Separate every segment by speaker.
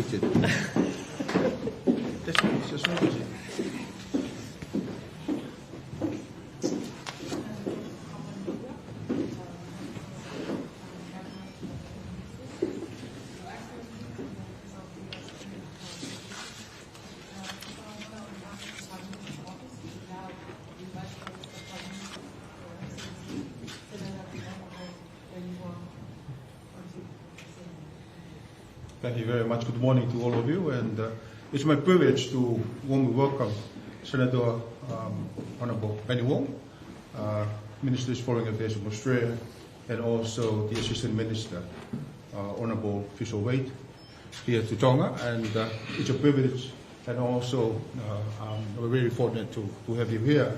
Speaker 1: waited. That's not easy. Thank you very much. Good morning to all of you, and it's my privilege to warmly welcome Senator Honourable Penny Wong, Minister of Foreign Affairs of Australia, and also the Assistant Minister, Honourable Fisher Wade, here to Tonga. And it's a privilege, and also we're very fortunate to have you here.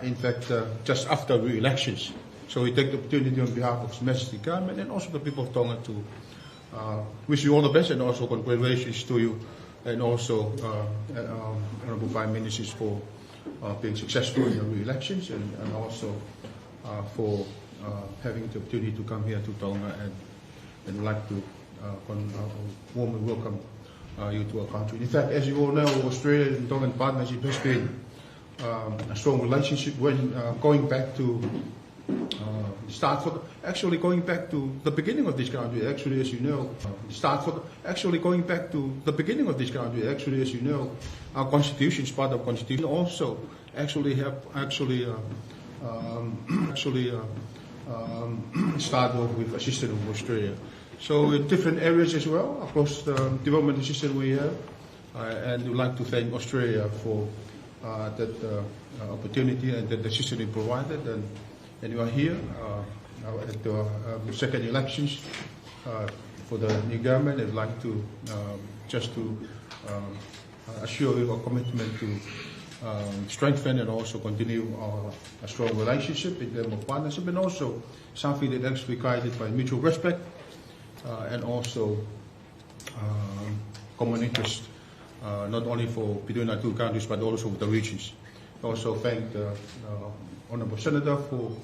Speaker 1: In fact, just after the elections, so we take the opportunity on behalf of His Majesty Government and also the people of Tonga to wish you all the best, and also congratulations to you, and also Honourable Prime Ministers for being successful in the re-elections, and also for having the opportunity to come here to Tonga, and would like to warmly welcome you to our country. In fact, as you all know, Australia and Tongan partnership has been a strong relationship when going back to going back to the beginning of this country. Actually, as you know, going back to the beginning of this country. Actually, as you know, our constitution is part of constitution. Also, start off with assistance of Australia. So in different areas as well, of course, the development assistance we have, and we'd like to thank Australia for that opportunity and that assistance we provided. And you are here at the second elections for the new government. I'd like to just to assure you our commitment to strengthen and also continue a strong relationship in terms of partnership, and also something that is guided by mutual respect and also common interest, not only between our two countries but also with the regions. Also thank the Honourable Senator for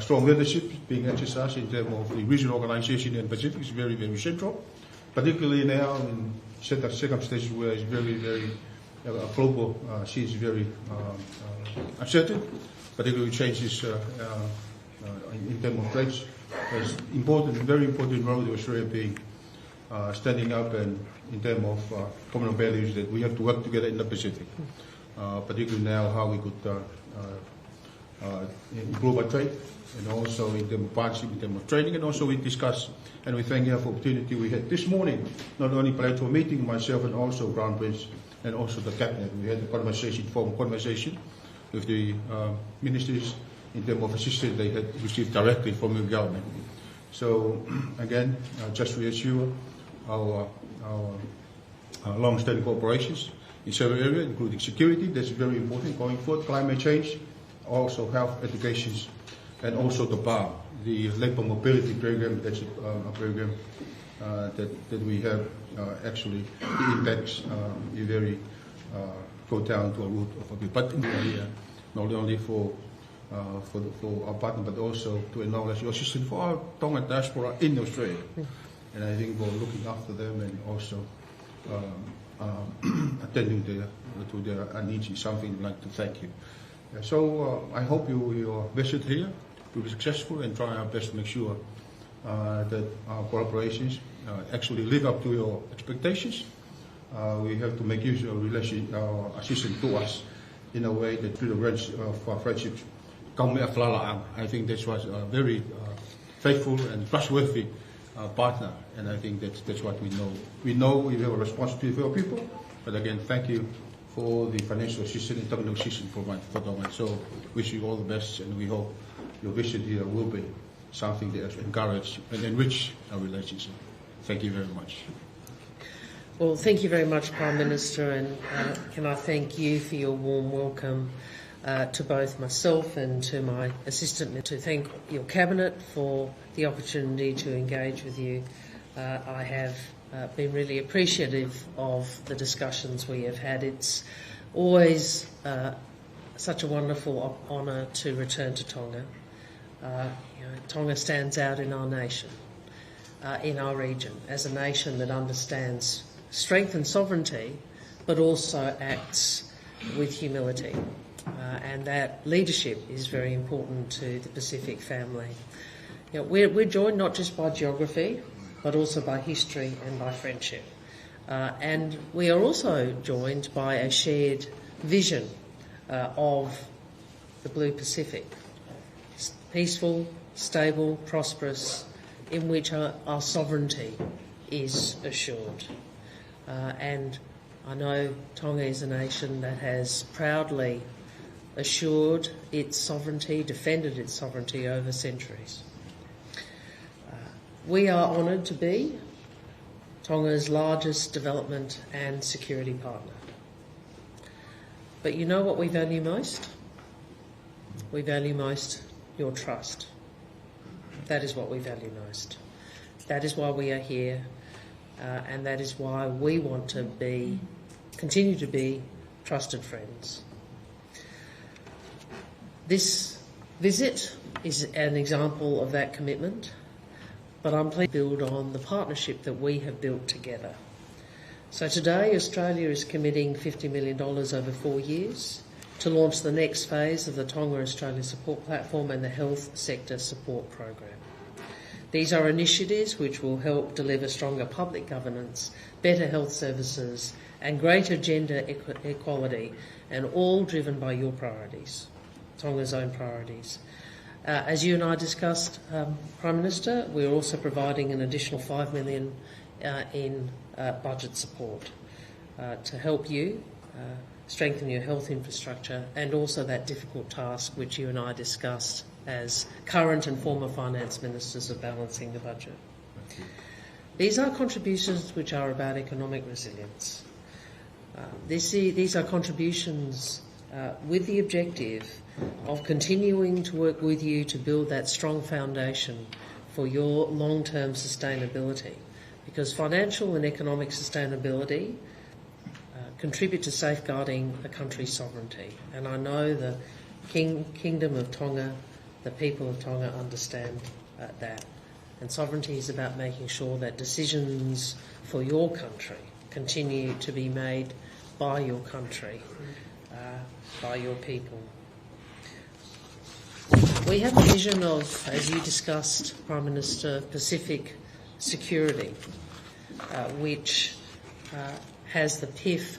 Speaker 1: strong leadership being exercised in terms of the regional organisation in the Pacific is very, very central, particularly now in circumstances where it's very, very global scene is very uncertain, particularly changes in terms of trades. There's very important role of Australia being standing up, and in terms of common values that we have to work together in the Pacific, particularly now how we could improve our trade, and also in terms of partnership, in terms of training, and also we discuss and we thank you for the opportunity we had this morning, not only bilateral meeting, myself and also Crown Prince and also the Cabinet. We had a formal conversation with the ministers in terms of assistance they had received directly from the government. So again, just to reassure our long-standing cooperations in several areas, including security, that's very important going forward, climate change, also health, education, and also the BAR, the labour mobility program. That's a program that we have actually the impacts you very go down to a root of a bit, but in the area, not only for our partner, but also to acknowledge your assistance for our Tongan diaspora in Australia. And I think we're looking after them and also attending to their needs is something I'd like to thank you. So I hope your visit here will be successful, and try our best to make sure that our collaborations actually live up to your expectations. We have to make use of our assistance to us in a way that through the range of our friendships. I think that was a very faithful and trustworthy partner, and I think that's what we know. We know we have a responsibility for our people, but again, thank you for the financial assistance and technical assistance provided for Tonga. So wish you all the best, and we hope your visit here will be something that encourage and enrich our relationship. Thank you very much.
Speaker 2: Well, thank you very much, Prime Minister, and can I thank you for your warm welcome to both myself and to my assistant, to thank your Cabinet for the opportunity to engage with you. I have been really appreciative of the discussions we have had. It's always such a wonderful honour to return to Tonga. Tonga stands out in our nation, in our region, as a nation that understands strengthens sovereignty, but also acts with humility. And that leadership is very important to the Pacific family. You know, we're joined not just by geography, but also by history and by friendship. And we are also joined by a shared vision of the Blue Pacific. Peaceful, stable, prosperous, in which our sovereignty is assured. And I know Tonga is a nation that has proudly assured its sovereignty, defended its sovereignty over centuries. We are honoured to be Tonga's largest development and security partner. But you know what we value most? We value most your trust. That is what we value most. That is why we are here, and that is why we want to continue to be trusted friends. This visit is an example of that commitment, but I'm pleased to build on the partnership that we have built together. So today, Australia is committing $50 million over 4 years to launch the next phase of the Tonga Australia Support Platform and the Health Sector Support Program. These are initiatives which will help deliver stronger public governance, better health services and greater gender equality, and all driven by your priorities, Tonga's own priorities. As you and I discussed, Prime Minister, we're also providing an additional $5 million in budget support to help you strengthen your health infrastructure, and also that difficult task which you and I discussed as current and former finance ministers of balancing the budget. These are contributions which are about economic resilience. These are contributions with the objective of continuing to work with you to build that strong foundation for your long-term sustainability, because financial and economic sustainability contribute to safeguarding a country's sovereignty. And I know the Kingdom of Tonga, the people of Tonga understand that. And sovereignty is about making sure that decisions for your country continue to be made by your country, by your people. We have a vision of, as you discussed, Prime Minister, Pacific security, which has the PIF,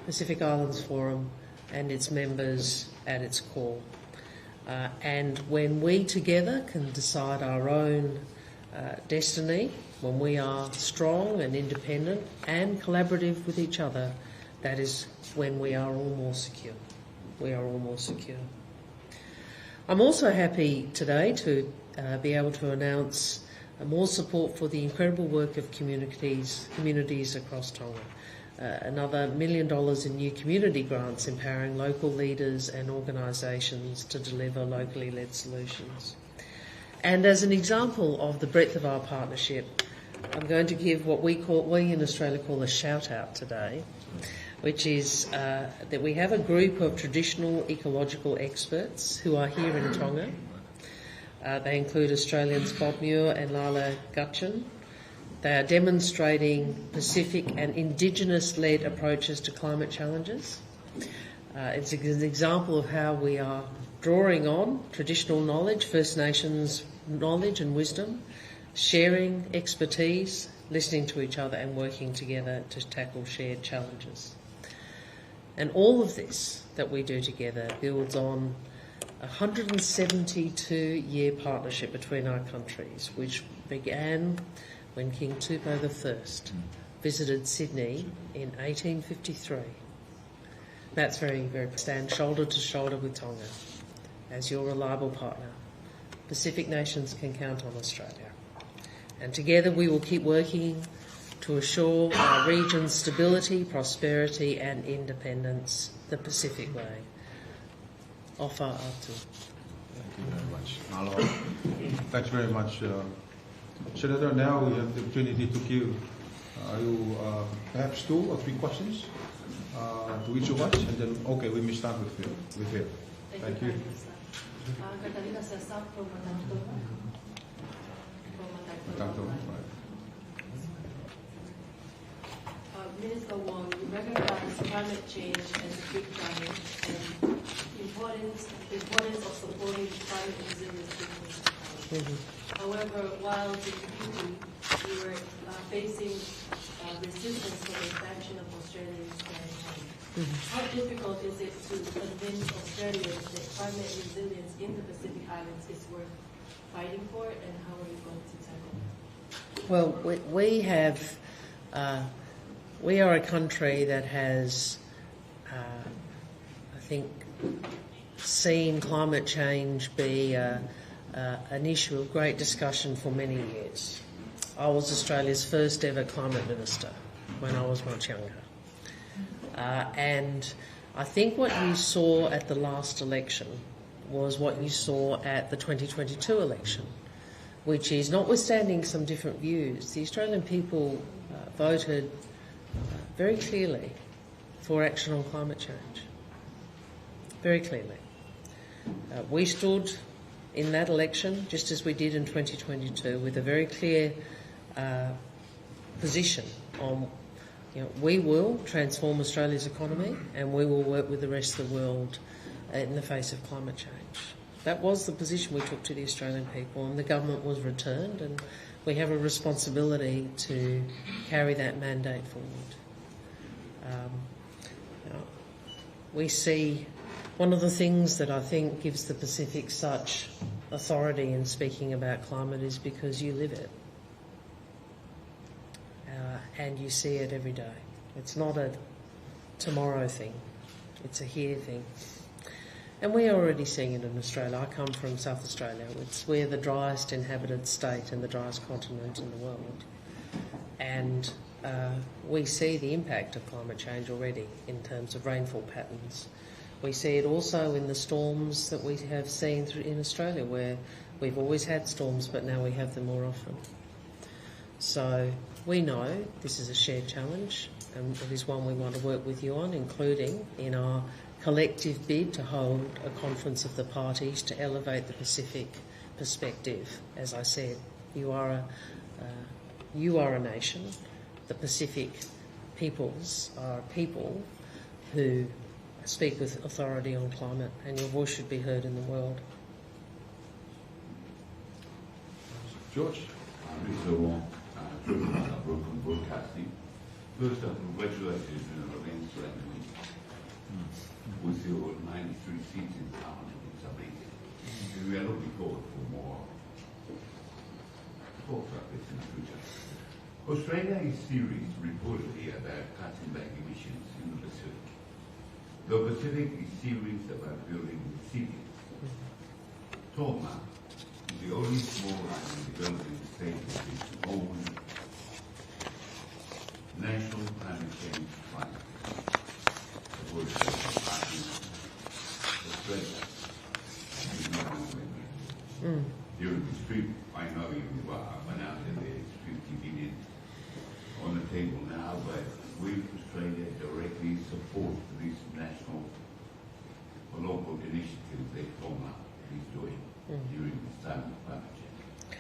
Speaker 2: Pacific Islands Forum, and its members at its core. And when we together can decide our own destiny, when we are strong and independent and collaborative with each other, that is when we are all more secure. We are all more secure. I'm also happy today to be able to announce more support for the incredible work of communities across Tonga. Another $1 million in new community grants empowering local leaders and organisations to deliver locally led solutions. And as an example of the breadth of our partnership, I'm going to give what we in Australia call a shout out today, which is that we have a group of traditional ecological experts who are here in Tonga. They include Australians Bob Muir and Lala Gutchin. They are demonstrating Pacific and Indigenous-led approaches to climate challenges. It's an example of how we are drawing on traditional knowledge, First Nations knowledge and wisdom, sharing expertise, listening to each other and working together to tackle shared challenges. And all of this that we do together builds on a 172-year partnership between our countries, which began when King Tupou I visited Sydney in 1853. That's very, very stand shoulder to shoulder with Tonga as your reliable partner. Pacific nations can count on Australia. And together we will keep working to assure our region's stability, prosperity and independence the Pacific way. Ofa atu.
Speaker 1: Thank you very much. Aloha. Thanks very much. Senator, now we have the opportunity to give you perhaps 2 or 3 questions to each of us, and then, okay, we may start with Phil. Thank you.
Speaker 3: Minister Wong, you recognize climate change as a big challenge and the importance of supporting climate resilience business. However, while the UP, you were facing resistance for the expansion of Australia's maritime. How difficult is it to convince Australians that climate resilience in the Pacific Islands is worth fighting for, and how are you going to tackle that?
Speaker 2: Well, we are a country that has, I think, seen climate change be an issue of great discussion for many years. I was Australia's first ever climate minister when I was much younger. And I think what you saw at the last election was what you saw at the 2022 election, which is, notwithstanding some different views, the Australian people voted very clearly for action on climate change. Very clearly. We stood in that election, just as we did in 2022, with a very clear position on, we will transform Australia's economy and we will work with the rest of the world in the face of climate change. That was the position we took to the Australian people, and the government was returned, and we have a responsibility to carry that mandate forward. We see one of the things that I think gives the Pacific such authority in speaking about climate is because you live it. And you see it every day. It's not a tomorrow thing, it's a here thing. And we are already seeing it in Australia. I come from South Australia. We're the driest inhabited state and the driest continent in the world. And we see the impact of climate change already in terms of rainfall patterns. We see it also in the storms that we have seen in Australia, where we've always had storms, but now we have them more often. So we know this is a shared challenge, and it is one we want to work with you on, including in our collective bid to hold a conference of the parties to elevate the Pacific perspective. As I said, you are a nation. The Pacific peoples are people who speak with authority on climate, and your voice should be heard in the world.
Speaker 1: George?
Speaker 4: Mr. Wong, Broken Broadcasting. First, I congratulate you on an event ceremony. With your 93 seats in Parliament, it's amazing. And we are looking forward for more talks like this in the future. Australia is serious reportedly about cutting back emissions in the Pacific. The Pacific is serious about building cities. Tonga is the only small island developing state with its own national climate change plan. Australia is not going. During this trip, I know you went out there, there's 50 billion on the table now, but will Australia directly support this national or local initiative that Tonga is doing during this time of climate change?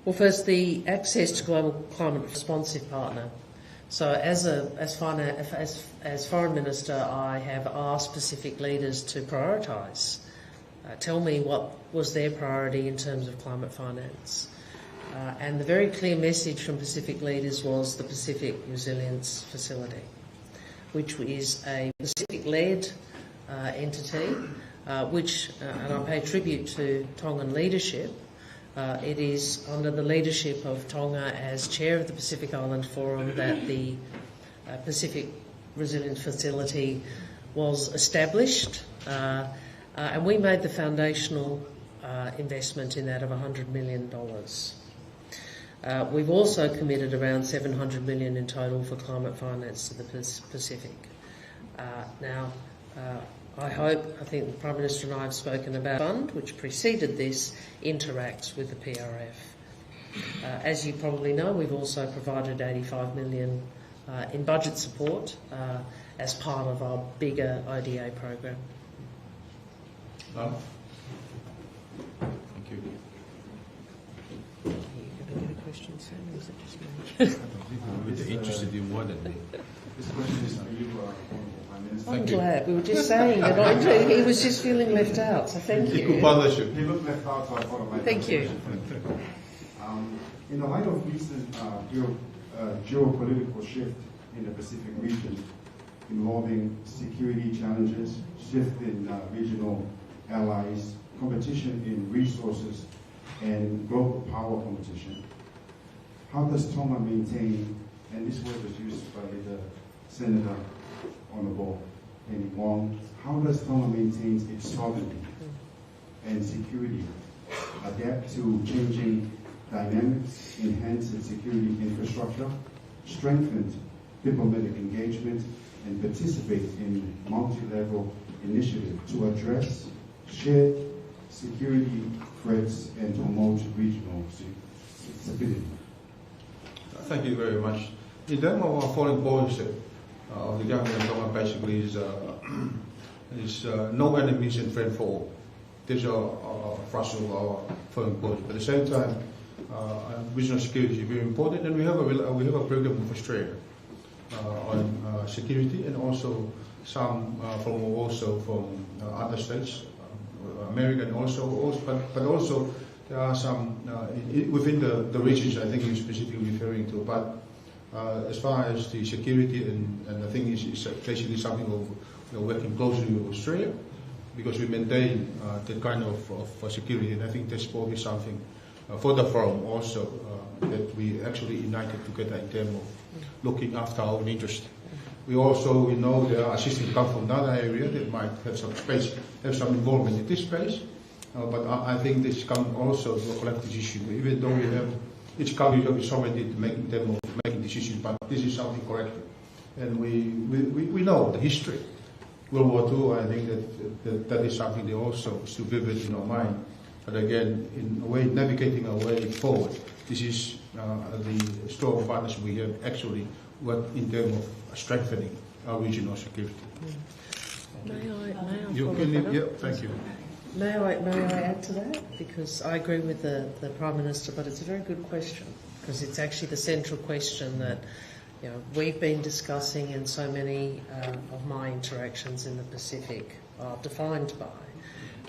Speaker 2: Well, first, the access to global climate responsive partner. So as Foreign Minister, I have asked Pacific leaders to prioritise. Tell me what was their priority in terms of climate finance. And the very clear message from Pacific leaders was the Pacific Resilience Facility, which is a Pacific-led entity, which, and I pay tribute to Tongan leadership. It is under the leadership of Tonga as chair of the Pacific Island Forum that the Pacific Resilience Facility was established, and we made the foundational investment in that of $100 million. We've also committed around $700 million in total for climate finance to the Pacific. I think the Prime Minister and I have spoken about a fund which preceded this, interacts with the PRF. As you probably know, we've also provided $85 million in budget support as part of our bigger ODA program.
Speaker 1: Thank you.
Speaker 2: You can get a question. question, Sam? Or is it just me?
Speaker 5: I don't think we were interested in more than me.
Speaker 6: This question is for you, Honourable Prime Minister.
Speaker 2: I'm glad. We were just saying that he was just feeling left out, so thank you.
Speaker 1: Equal partnership.
Speaker 6: He looked left out, so I thought I might.
Speaker 2: Thank you.
Speaker 6: In the light of recent geopolitical shift in the Pacific region involving security challenges, shift in regional allies, competition in resources, and global power competition, how does Tonga maintain, and this word was used by the Senator Honourable Penny Wong, how does Tonga maintain its sovereignty and security, adapt to changing dynamics, enhance its security infrastructure, strengthen diplomatic engagement, and participate in multilateral initiatives to address shared security threats and promote regional stability?
Speaker 1: Thank you very much. In terms of our foreign policy, the government of Tonga basically is no enemies and friend for all. These are thrust of our foreign policy. But at the same time, regional security is very important, and we have a program with Australia on security, and also some from other states, American also, but also there are some within the regions I think you're specifically referring to. But as far as the security, and I think it's basically something of working closely with Australia, because we maintain that kind of security, and I think that's probably something for the forum also that we actually united together in terms of looking after our own interest. We know there are assistance come from another area that might have some space, have some involvement in this space, but I think this comes also to a collective decision. Even though we have each country has sovereignty to make making decisions, but this is something collective, and we know the history. World War II, I think that is something that also is still vivid in our mind. But again, in a way, navigating our way forward, this is the strong partnership we have actually worked in terms of strengthening our regional security.
Speaker 2: May I
Speaker 1: Thank you.
Speaker 2: May I add to that? Because I agree with the Prime Minister, but it's a very good question, because it's actually the central question that we've been discussing, and so many of my interactions in the Pacific are defined by.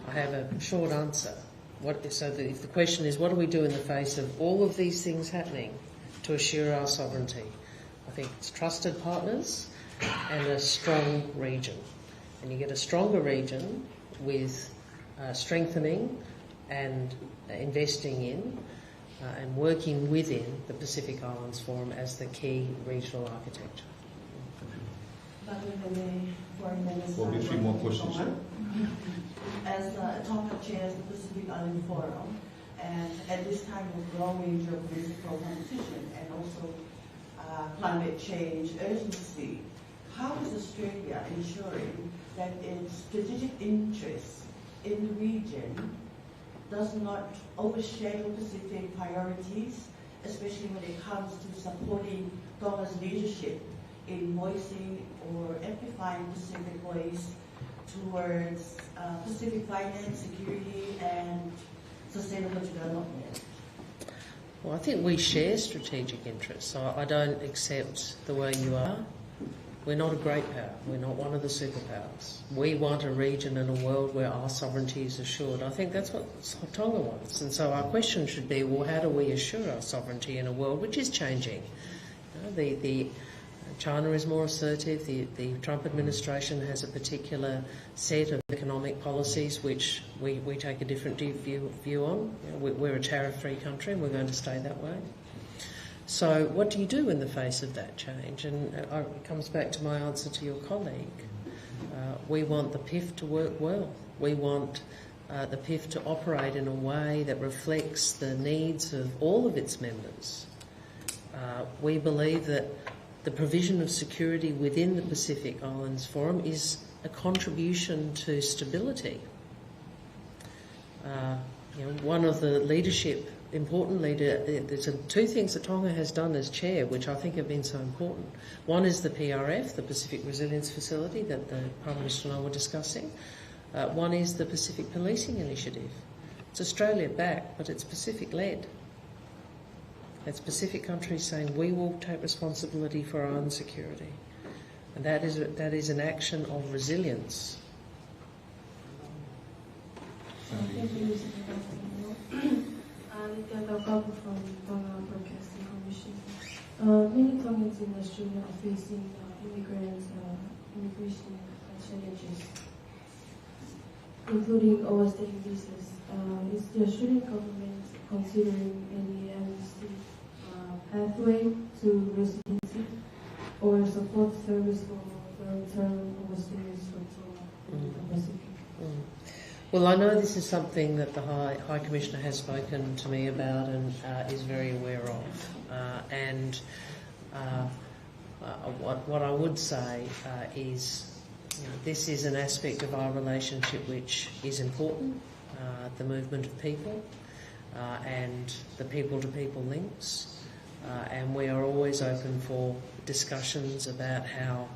Speaker 2: I have a short answer. If the question is, what do we do in the face of all of these things happening to assure our sovereignty? I think it's trusted partners and a strong region. And you get a stronger region with strengthening and investing in and working within the Pacific Islands Forum as the key regional architecture.
Speaker 1: We'll get 3 more questions.
Speaker 7: As Tonga chairs the Pacific Island Forum, and at this time of growing geopolitical competition and also climate change urgency, how is Australia ensuring that its strategic interests in the region does not overshadow Pacific priorities, especially when it comes to supporting Tonga's leadership in voicing or amplifying Pacific voice towards Pacific finance, security, and sustainable development?
Speaker 2: Well, I think we share strategic interests, so I don't accept the way you are. We're not a great power. We're not one of the superpowers. We want a region and a world where our sovereignty is assured. I think that's what Tonga wants. And so our question should be, well, how do we assure our sovereignty in a world which is changing? China is more assertive. The Trump administration has a particular set of economic policies which we take a different view on. We're a tariff-free country, and we're going to stay that way. So what do you do in the face of that change? And it comes back to my answer to your colleague. We want the PIF to work well. We want the PIF to operate in a way that reflects the needs of all of its members. We believe that the provision of security within the Pacific Islands Forum is a contribution to stability. One of the there's 2 things that Tonga has done as chair, which I think have been so important. One is the PRF, the Pacific Resilience Facility, that the Prime Minister and I were discussing. One is the Pacific Policing Initiative. It's Australia-backed, but it's Pacific-led. That's Pacific countries saying we will take responsibility for our own security. And that is an action of resilience.
Speaker 8: Thank you, Mr. President. From Tonga Broadcasting Commission. Many Tongans in Australia are facing immigration challenges, including overstaying visas. Is the Australian government considering any amnesty pathway to residency or support service for long-term overstayers from Tonga and the Pacific?
Speaker 2: Well, I know this is something that the High Commissioner has spoken to me about and is very aware of. What I would say is, this is an aspect of our relationship which is important, the movement of people and the people-to-people links. And we are always open for discussions about how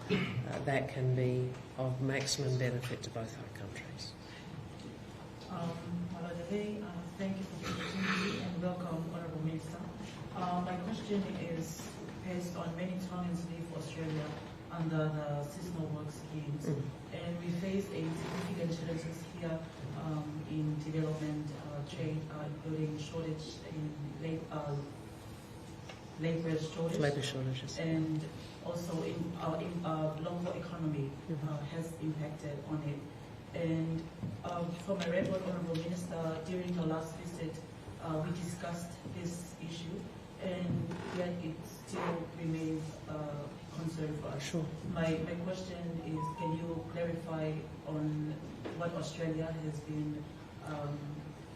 Speaker 2: that can be of maximum benefit to both our countries.
Speaker 9: Hello, Dave. Thank you for the opportunity and welcome, Honourable Minister. My question is based on many Tongans leave Australia under the seasonal work schemes, and we face a significant challenges here in development, trade, including shortage in labour shortages, and also in our local economy has impacted on it. And for my record, Honourable Minister, during the last visit, we discussed this issue, and yet it still remains a concern for us.
Speaker 2: Sure.
Speaker 9: My question is, can you clarify on what Australia has been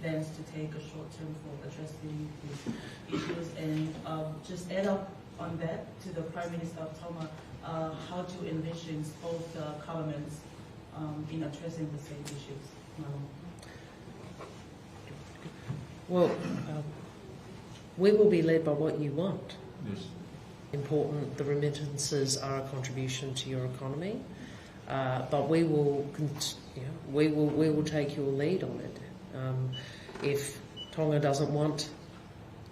Speaker 9: plans to take a short term for addressing these issues, and just add up on that to the Prime Minister of Tonga, how to envision both governments in addressing the same issues?
Speaker 2: Well, we will be led by what you want.
Speaker 5: Yes.
Speaker 2: Important, the remittances are a contribution to your economy, but we will take your lead on it. If Tonga doesn't want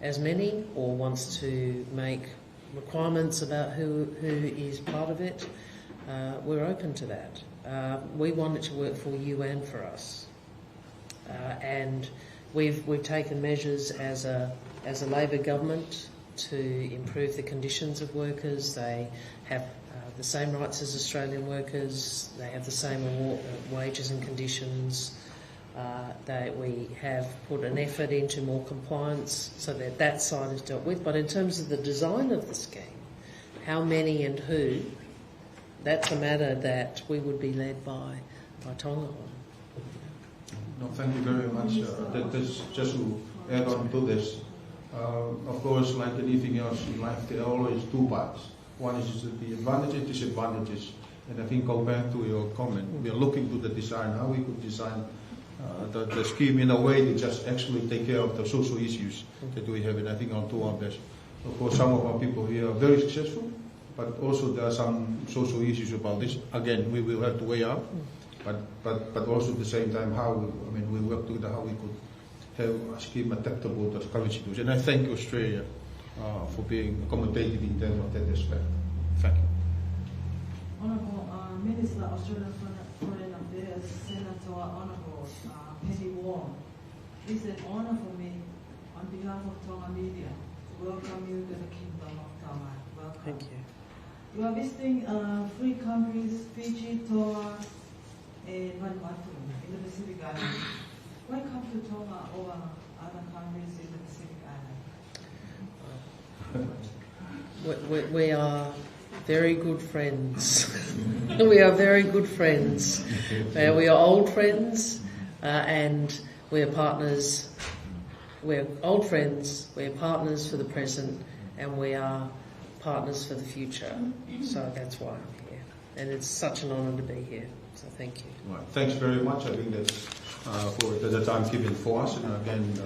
Speaker 2: as many or wants to make requirements about who is part of it, we're open to that. We want it to work for you and for us, and we've taken measures as a Labor government to improve the conditions of workers. They have the same rights as Australian workers. They have the same wages and conditions. We have put an effort into more compliance so that side is dealt with. But in terms of the design of the scheme, how many and who, that's a matter that we would be led by Tonga on.
Speaker 1: No, thank you very much. That's just to add on to this. Of course, like anything else in life, there are always two parts. One is the advantages, disadvantages. And I think, go back to your comment, we are looking to the design, how we could design the scheme in a way that just actually take care of the social issues that we have. And I think I'll do our best. Of course, some of our people here are very successful, but also there are some social issues about this. Again, we will have to weigh up, but also at the same time, we work together how we could have a scheme adaptable to the current situation. And I thank Australia for being accommodative in terms of that aspect. Thank you.
Speaker 10: Honourable Minister, Australian Foreign Affairs, Senator Honourable Penny Wong, it's an honour for me, on behalf of Tonga Media, to welcome you to the Kingdom of Tonga. Welcome.
Speaker 2: Thank you.
Speaker 10: You are visiting 3 countries, Fiji, Tonga, and Vanuatu in the Pacific Island. Why come to Tonga over other countries in the Pacific Island?
Speaker 2: We are very good friends. We are very good friends. We are old friends, and we are partners. We're old friends, we're partners for the present, and we are partners for the future. So that's why I'm here. And it's such an honour to be here. So thank you.
Speaker 1: Right. Thanks very much. I think that's for the time given for us. And again,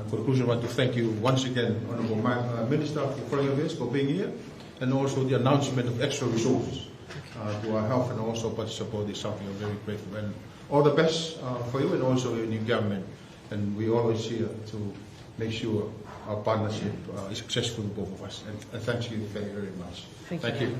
Speaker 1: conclusion, I want to thank you once again, Honourable Minister for Foreign Affairs, for being here, and also the announcement of extra resources to our health and also budget support is something I'm very grateful. And all the best for you and also in your government. And we always here to make sure our partnership is successful for both of us. And thank you very, very much.
Speaker 2: Thank you.